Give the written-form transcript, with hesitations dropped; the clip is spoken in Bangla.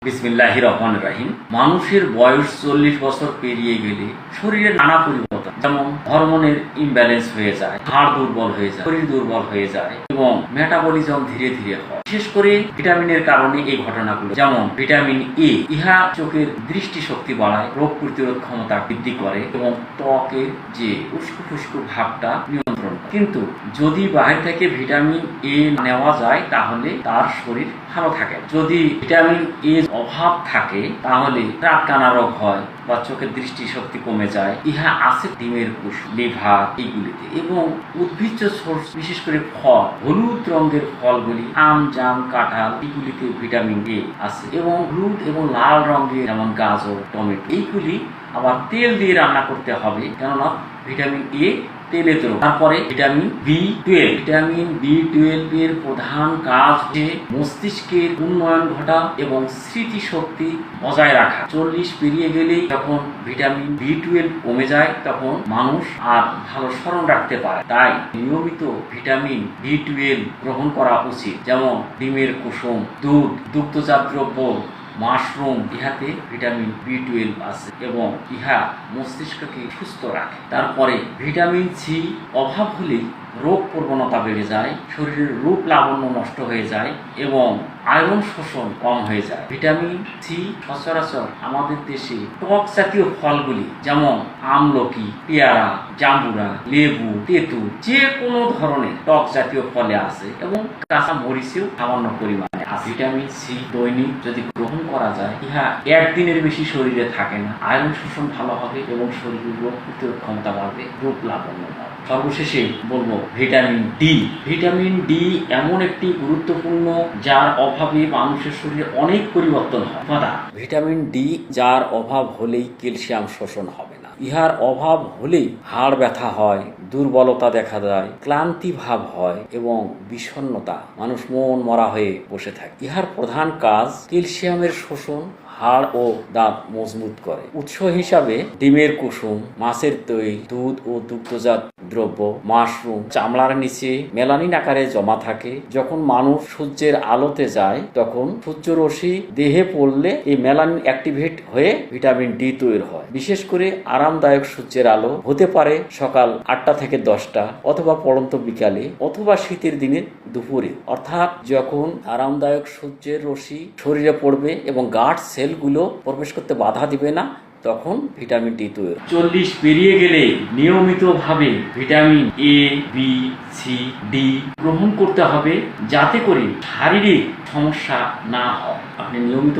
বিসমিল্লাহির রহমানির রহিম। মানুষের বয়স 40 বছর পেরিয়ে গেলে শরীরের নানা পরিবর্তন, যেমন হরমোনের ইমব্যালেন্স হয়ে যায়, হাড় দুর্বল হয়ে যায়, শরীর দুর্বল হয়ে যায় এবং মেটাবলিজম ধীরে ধীরে হয়। বিশেষ করে ভিটামিনের কারণে এই ঘটনাগুলো, যেমন ভিটামিন এ, ইহা চোখের দৃষ্টি শক্তি বাড়ায়, রোগ প্রতিরোধ ক্ষমতা বৃদ্ধি করে এবং ত্বকের যে উস্কো ফুস্কো ভাবটা নিয়ন্ত্রণ করে। কিন্তু যদি বাইরে থেকে ভিটামিন এ নেওয়া যায় তাহলে তার শরীর ভালো থাকে। যদি ভিটামিন এ অভাব থাকে তাহলে রাত কানা রোগ হয় বা চোখের দৃষ্টি শক্তি কমে যায়। ইহা আছে ডিমের কুসুম, লিভার, এইগুলিতে। এবং উদ্ভিজ্জ সোর্স, বিশেষ করে ফল, হলুদ রঙের ফলগুলি, আম, জাম, কাঁঠাল, এগুলিতে ভিটামিন এ আছে। এবং হলুদ এবং লাল রঙের যেমন গাজর, টমেটো, এইগুলি আবার তেল দিয়ে রান্না করতে হবে, কেননা ভিটামিন এ তেলে তো। তারপরে ভিটামিন বি12, ভিটামিন বি12 এর প্রধান কাজ হচ্ছে মস্তিষ্কের উন্নয়ন ঘটা এবং স্মৃতিশক্তি বজায় রাখা। 40 পেরিয়ে গেলেই যখন ভিটামিন বি12 কমে যায় তখন মানুষ আর ভালো স্মরণ রাখতে পারে। তাই নিয়মিত ভিটামিন বি12 গ্রহণ করা উচিত। যেমন ডিমের কুসুম, দুধ, দুগ্ধজাত দ্রব্য, মাশরুম, ইহাতে ভিটামিন বি12 আছে এবং ইহা মস্তিষ্ককে সুস্থ রাখে। তারপরে ভিটামিন সি অভাব হলেই রোগ প্রবণতা বেড়ে যায়, শরীরের রূপ লাবণ্য নষ্ট হয়ে যায় এবং আয়রন শোষণ কম হয়ে যায়। ভিটামিন সি সচরাচর আমাদের দেশে টক জাতীয় ফলগুলি, যেমন আমলকি, পেয়ারা, জাম্বুরা, লেবু, তেঁতুল, যে কোনো ধরনের টক জাতীয় ফলে আছে এবং কাঁচা মরিচেও সামান্য পরিমাণে আছে। ভিটামিন সি দৈনিক যদি গ্রহণ করা যায়, ইহা একদিনের বেশি শরীরে থাকে না, আয়রন শোষণ ভালো হবে এবং শরীরের রোগ প্রতিরোধ ক্ষমতা বাড়বে, রূপ লাবণ্য বাড়বে। সর্বশেষে বলবো ভিটামিন ডি। ভিটামিন ডি এমন একটি গুরুত্বপূর্ণ যার অভাবে মানুষের শরীরে অনেক পরিবর্তন হয়। ভিটামিন ডি যার অভাব হলেই ক্যালসিয়াম শোষণ হবে না। ইহার অভাব হলেই হাড় ব্যথা হয়, দুর্বলতা দেখা যায়, ক্লান্তি ভাব হয় এবং বিষণ্ণতা, মানুষ মন মরা হয়ে বসে থাকে। ইহার প্রধান কাজ ক্যালসিয়ামের শোষণ, হাড় ও দাঁত মজবুত করে। উৎস হিসাবে ডিমের কুসুম, মাছের তৈল, দুধ ও দুগ্ধজাত দ্রব্য, মাশরুম, চামড়ার নিচে মেলানিন আকারে জমা থাকে। যখন মানুষ সূর্যের আলোতে যায় তখন সূর্যরশ্মি দেহে পড়লে এই মেলানিন অ্যাক্টিভেট হয়ে ভিটামিন ডি তৈরি হয়। বিশেষ করে আরামদায়ক সূর্যের আলো হতে পারে সকাল 8টা থেকে 10টা, অথবা পড়ন্ত বিকালে, অথবা শীতের দিনে দুপুরে। অর্থাৎ যখন আরামদায়ক সূর্যের রশ্মি শরীরে পড়বে এবং গাঢ় সেলগুলো প্রবেশ করতে বাধা দিবে না, তখন ভিটামিন ডি তৈরি। 40 পেরিয়ে গেলে নিয়মিতভাবে vitamin A, B, C, D গ্রহণ করতে হবে, যাতে করে শারীরিক সমস্যা না হয়। আপনি নিয়মিত